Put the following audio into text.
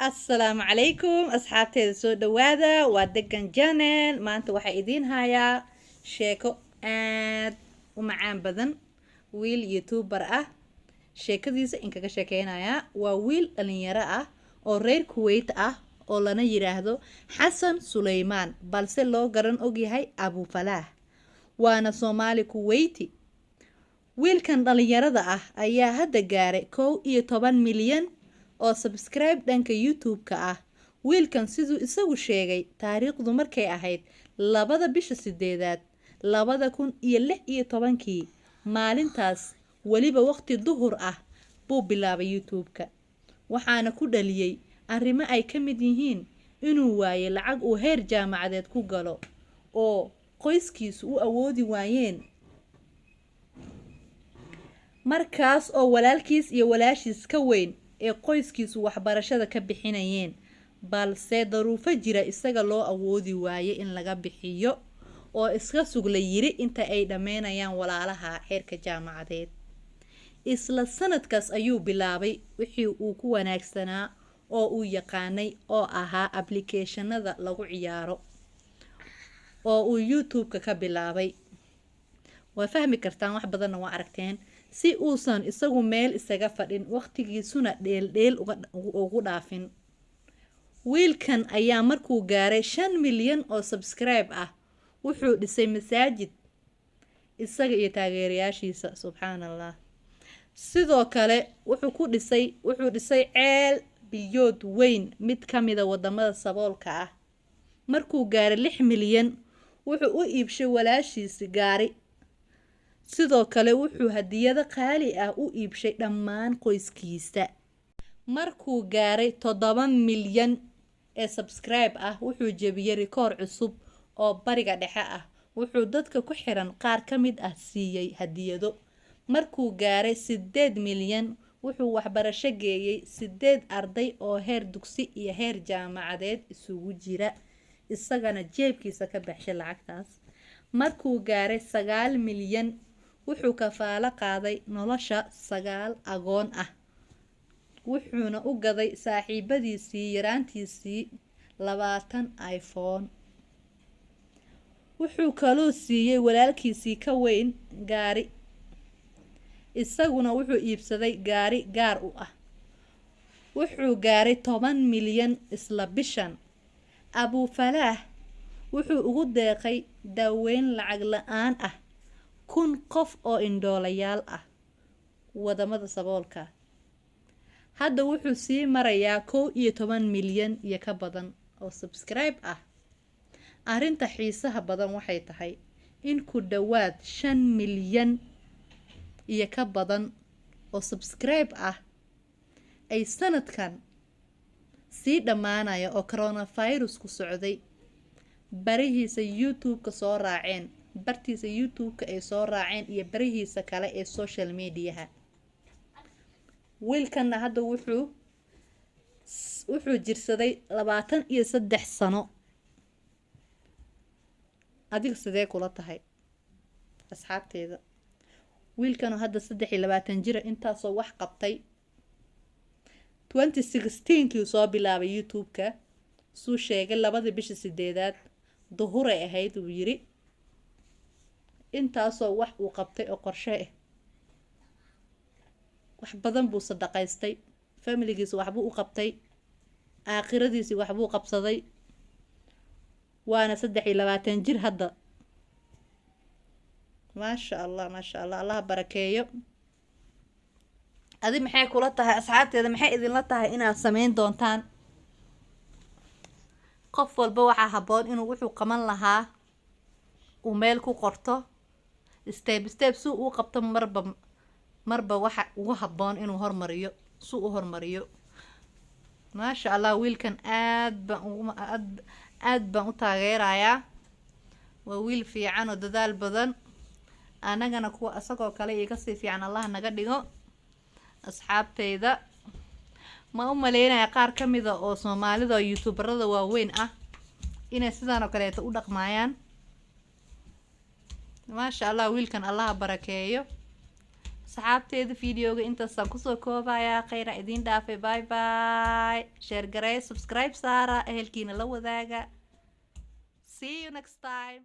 السلام عليكم أصحابتي soo dhawaada waa degan channel maanta waxaa idiin hayaa sheeko aad u macaan badan wiil youtuber ah sheekadiisa in kaga sheekeynaya waa wiil dhalinyaro ah oo reer Kuwait ah oo lana yiraahdo Xasan Suleymaan balse loo garan og yahay Abu Falah waana Soomaali Kuwaiti wiilkan dhalinyarada ah ayaa hadda gaaray 11 milyan oo subscribe dhanka YouTube-ka ah wiilkan sidoo isagu sheegay taariikhdu markay ahayd 2 bisha 8 2016 maalintaas waliba waqti duhur ah buu bilaabay YouTube-ka waxaana ku dhaliyay arrimo ay ka mid yihiin inuu waayo lacag uu heer jaamacadeed ku galo oo qoyskiisu u awoodi waayeen markaas oo walaalkiis iyo walaashiis ka weyn ee qoyskiisu waxbarashada ka bixinayeen balse daruufo jira isaga loo awoodi waaye in laga bixiyo oo iska sugla yiri inta ay dhameynayaan walaalaha heerka jaamacadeed isla sanadkaas ayuu bilaabay wixii uu ku wanaagsanaa oo uu yaqaanay oo ahaa applicationada lagu ciyaaro oo uu YouTube-ka ka bilaabay waa fahmi kartaan wax badan waa aragteen si uusan isagu meel isaga fadhin waqtigiisuna dheel ugu dhaafin wiilkan ayaa markuu gaaray 5 milyan oo subscribe ah wuxuu dhisay masaajid isaga iyo taageerayaashiisa subxaanallah sidoo kale wuxuu dhisay ceel biyood weyn mid kamid ah wadamada saboolka ah markuu gaaray 6 milyan wuxuu u iibshay walaashiisa gaari sidoo kale wuxuu hadiyado qaali ah u iibshay dhammaan qoyskiisa markuu gaaray 7 milyan ee subscribe ah wuxuu jebiyay rikoor cusub oo bariga dhexe ah wuxuu dadka ku xiran qaar ka mid ah siiyay hadiyado markuu gaaray 8 milyan wuxuu waxbarasho geeyay 8 arday oo heer dugsi iyo heer jaamacadeed isugu jira isagana jeebkiisa ka baxshay lacagtaas markuu gaaray 9 milyan wuxuu kafaalo qaaday nolosha 9 agoon ah wuxuuna u gaday saaxiibadiisii yaraantiisii 20 iPhone wuxuu kaloo siiyay walaalkiisii ka weyn gaari isaguna wuxuu iibsaday gaari gaar u ah wuxuu gaaray 10 milyan isla bishan Abu Falah wuxuu ugu deeqay daaweyn lacag la'aan ah 1,000 qof oo indhoolayaal ah wadamada saboolka hadda wuxuu sii marayaa 11 milyan iyo ka badan oo subscribe ah arinta xiisaha badan waxay tahay in ku dhawaad 5 milyan iyo ka badan oo subscribe ah ay sanadkan sii dhamaanaya oo coronavirus ku socday barihiisa YouTube-ka soo raaceen bartiisa YouTube-ka ay soo raaceen iyo barihiisa kale ee social media wiilkan hadda wuxuu jirsaday 23 sano adiga sidee kula tahay asxaabteeda wiilkan hadda 23 jir intaasoo wax qabtay 2016kii soo bilaabay YouTube-ka soo sheegay 2 bisha 8 duhuray ahayd uu yiri intaasoo wax uu qabtay oo qorshe ah wax badan buu sadaqaystay familigiisa wax buu u qabtay aakhiradiisa wax buu qabsaday waana 23 jir hadda maasha Allah Allah barakeeyo adi maxay kula tahay asxaabteeda maxay idin la tahay inaad sameyn doontaan qof walba waxa haboon inuu wuxuu qaban lahaa uu meel ku qorto step suu u qabto marba waxa ugu haboon inuu hormariyo suu u hormariyo maasha Allah wiilkan aad baan u taageerayaa waa wiil fiican oo dadaal badan anagana kuwa asagoo kale iga sii fiican Allah naga dhigo asxaabteyda ma u maleynaya qaar ka mid ah oo Soomaalida oo YouTuberada waaweyn ah inay sidaan oo kale u dhaqmayaan maasha Allah wiilkan Allah barakeeyo saxaabteeda videoga intaasaan kusoo koobayaa khayra idiin dhaafay bye bye share garee subscribe saara ehelkiina la wadaaga see you next time